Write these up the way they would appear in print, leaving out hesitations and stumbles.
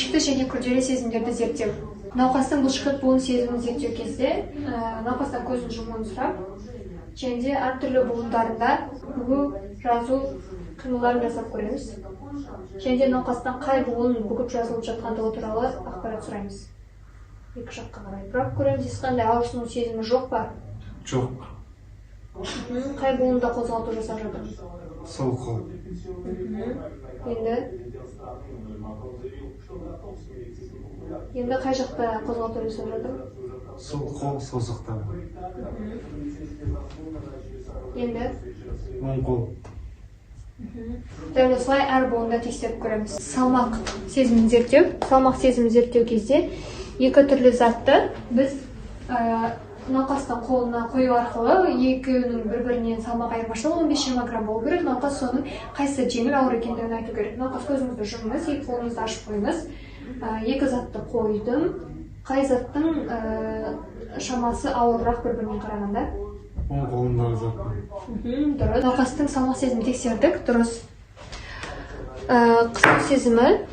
меншікті және күрделі сезімдерді зерттеу. Науқастың бұлшықет буын сезімін зерттеу кезде науқастан көзін жұмуын сұрап, және де әртүрлі буындарында бүгу, жазу қимылдарын жасап көреміз. Және де науқастан қай буын бүгіп жазылып жатқандығы туралы ақпарат сұраймыз. Екі жаққа қарай бұрап көреміз. Ешқандай ауырсыну сезімі жоқ па? Жоқ. Қай буында қозғалту жасап жатыр? Сол қол. Енді қай жақта қозғалту жасап жатыр? Сол қол созықтан. Енді оң қол. Дәл осылай әр буында тексеріп көреміз. Салмақ сезімін зерттеу. Салмақ сезімін зерттеу кезде екі түрлі затты біз науқастың қолына қою арқылы екеуінің бір-бірінен салмақ айырмашылығы 15-20 грамм болу керек. Науқас соның қайсысы жеңіл ауыр екендігін айту керек. Науқас көзіңізді жұмыңыз, екі қолыңызды ашып қойыңыз. Екі затты қойдым. Қай заттың шамасы ауырырақ бір-біріне қарағанда? Оң қолындағы заттың. Дұрыс. Науқастың салмақ сезімін тексердік. Дұрыс. Қысу сезімі.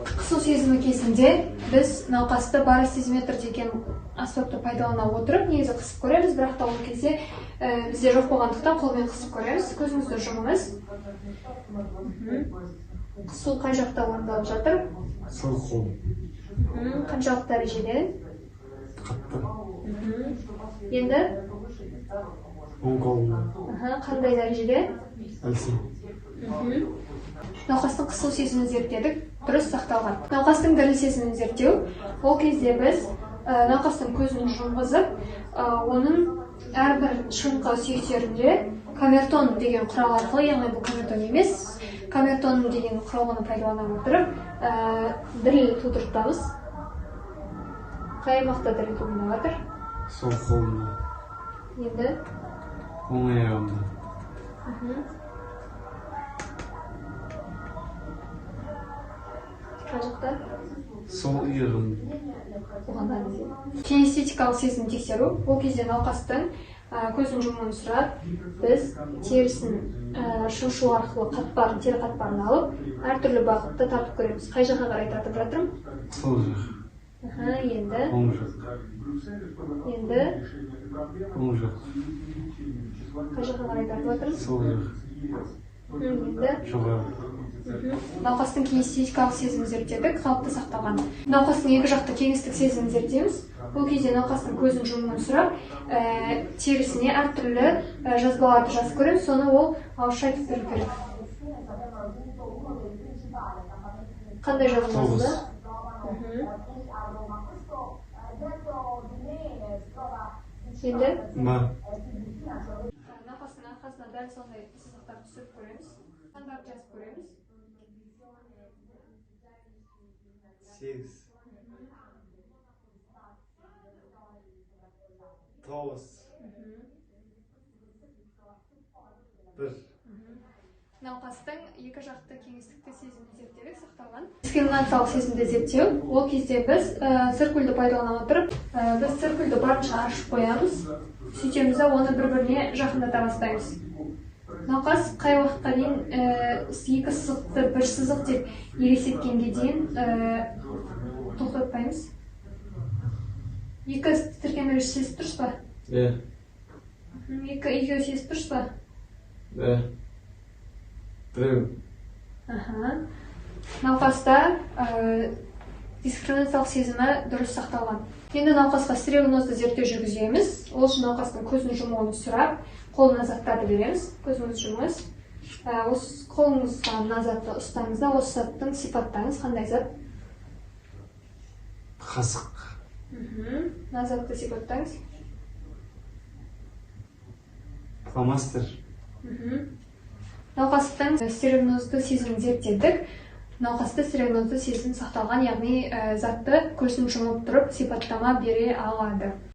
Қысу сезімі кезінде біз науқасты баросизиметр деген аспапты пайдалана отырып, негізі қысып көреміз, бірақ та ол кезде бізде жоқ болғандықтан қолмен қысып көреміз. Көзіңізді жұмыңыз. Қысу қай жақта орындалып жатыр? Сол қол. Қаншалық дәрежеде? Қатты. Енді? Оң қолында. Қандай дәрежеде? Әлсін. Науқастың қысу сезімін зерттедік, дұрыс сақталған. Науқастың діріл сезімін зерттеу, ол кезде біз науқастың көзін жұмғызып, оның әрбір шыңқы сүйектерінде камертон деген құрал арқылы, яғни бұл камертон емес, камертон деген құралғаны пайдалана отырып, діріл тудыртамыз. Қай аймақта діріл туындап жатыр? Сол қолында. Енді? Оң аяғында. Қажықта? Сол иығында. Кинестетикалық сезім тексеру. Ол кезде науқастың көзін жұмуын сұрап, біз терісін шымшу арқылы тері қатпарын алып, әртүрлі бағытта тартып көреміз. Қай жаққа қарай тартып жатырмын? Сол жақ. Енді? Оң жақ. Енді? Оң жақ. Қай жаққа қарай тартып жатырмын? Сол жақ. Енді? Жоғары. Науқастың кинестетикалық сезімін зерттедік, қалыпты сақталған. Науқастың екі жақты кеңістік сезімін зерттейміз. Бұл кезде науқастың көзін жұмуын сұрап, терісіне әртүрлі жазбаларды жазып көреміз, соны ол ауызша айтып беру керек. Қандай жазылмасында? Енді? Науқастың арқасына дәл сондай сызықтар түсіріп көреміз. Сандарды жазып көреміз. 8 9 1. Науқастың екі жақты кеңістікті сезімін зерттедік, сақталған. Дискриминациялық сезімді зерттеу. Ол кезде біз циркульді пайдалана отырып, біз циркульді барынша ашып қоямыз. Сөйтеміз де оны бір-біріне жақындата бастаймыз. Науқас қай уақытқа дейін екі сызықты бір сызық деп елестеткенге дейін тоқтатпаймыз. Екі тіркемелер сезіп тұрсыз ба? Екеуі сезіп тұрсыз ба? Біреу. Науқаста дискриминациялық сезімі дұрыс сақталған. Енді науқасқа стереогнозды зерттеу жүргіземіз. Ол үшін науқастың көзін жұмуын сұрап, қолына заттарды береміз. Көзіңізді жұмыңыз. Қолыңызға мына затты ұстаңыз да, осы заттың сипаттаңыз. Қандай зат? Қасық. Мына затты сипаттаңыз. Фломастер. Науқастың стереогнозды сезімін зерттедік. Науқасты стереогнозды сезім сақталған, яғни затты көзін жұмып тұрып сипаттама бере алады.